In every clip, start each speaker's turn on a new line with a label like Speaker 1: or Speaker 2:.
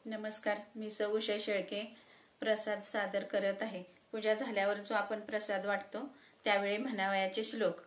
Speaker 1: नमस्कार, मी सौ उषा शेळके प्रसाद सादर करत आहे। पूजा झाल्यावर जो आपण प्रसाद वाटतो त्यावेळी म्हणावयाचे श्लोक।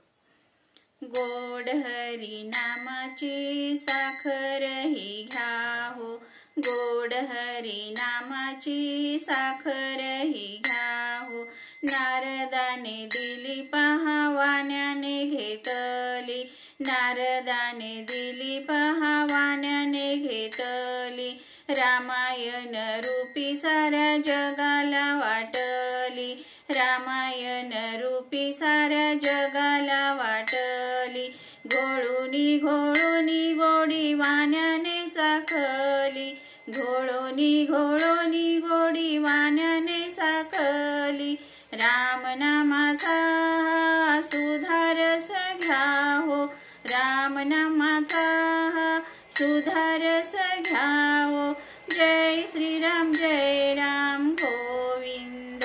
Speaker 1: गोड हरी नामाची साखर ही घ्या हो, गोड हरी नामाची साखर ही घ्या हो। नारदाने दिली पहा वाण्याने घेतली, नारदाने दिली पहा वाण्याने घेतली। रामायण रूपी साऱ्या जगाला वाटली, रामायण रूपी साऱ्या जगाला वाटली। घोळूनी घोळूनी गोडी वाण्याने चाखली, घोळूनी घोळूनी गोडी वाण्याने चाखली। राम नामाचा सुधारस घ्या हो, राम नामाचा सुधारस घ्या हो। जय श्रीराम जय राम गोविंद,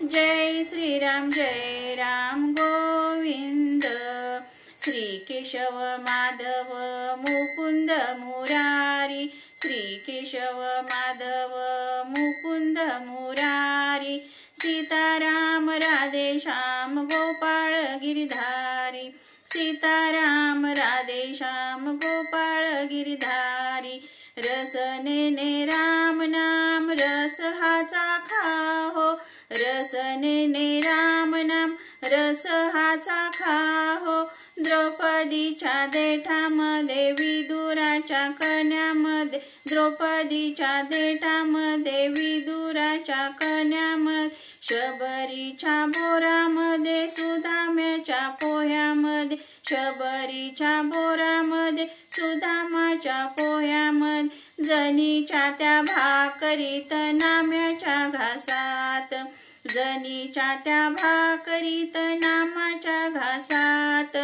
Speaker 1: जय श्रीराम जय राम गोविंद। श्री केशव माधव मुकुंद मुरारी, श्री केशव माधव मुकुंद मुरारी। सीताराम राधे श्याम गोपाळ गिरधारी, सीताराम राधे श्याम गोपाळ गिरधारी। रसनेने राम नाम रस हा चाखा हो, रसनेने राम नाम रस हा चाखा हो। द्रौपदीच्या देठामध्ये विदुराच्या कन्यामध्ये, द्रौपदीच्या देठामध्ये विदुराच्या कन्यामध्ये। शबरीच्या बोरामध्ये सुदाम्याच्या पोह्यामध्ये, शबरीच्या बोरामध्ये सुदामाच्या पोह्यामध्ये। जनीच्या त्या भाकरीत नाम्याच्या घासात, जनीच्या त्या भाकरीत नामाच्या घासात।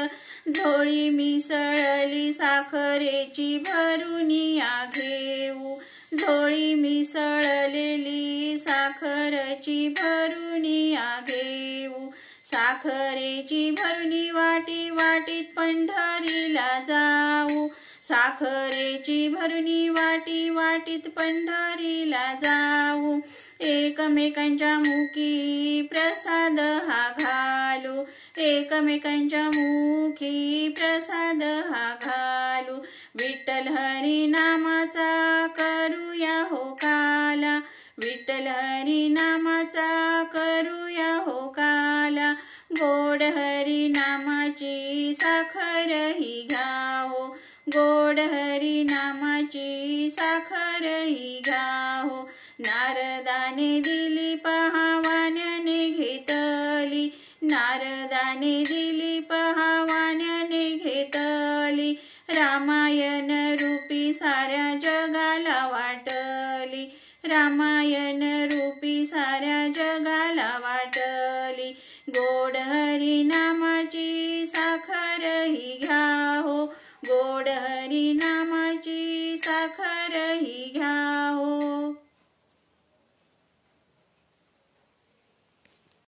Speaker 1: झोळी मिसळली साखरेची भरुनी या घेऊ, झोळी मिसळलेली साखरेची भरुनी या घेऊ। साखरेची भरुनी वाटी वाटीत पंढरीला जाऊ, साखरेची भरुनी वाटी वाटीत पंढरीला जाऊ। एकमेकांच्या मुखी प्रसाद हा घालू, एकमेकांच्या मुखी प्रसाद हा घालू। विठ्ठल हरी नामाचा करूया हो काला, विठ्ठल हरी नामाचा करूया हो काला। गोड हरी नामाची साखर ही घ्या हो, गोड हरी नामाची साखर ही घ्या हो। नारदाने दिली पहा वाण्याने घेतली, नारदाने दिली पहा वाण्याने घेतली। रामायण रूपी साऱ्या जगाला वाटली, रामायण रूपी साऱ्या जगाला वाटली। गोड हरी नामाची साखर ही घ्या हो, गोड हरी नामाची साखर ही घ्या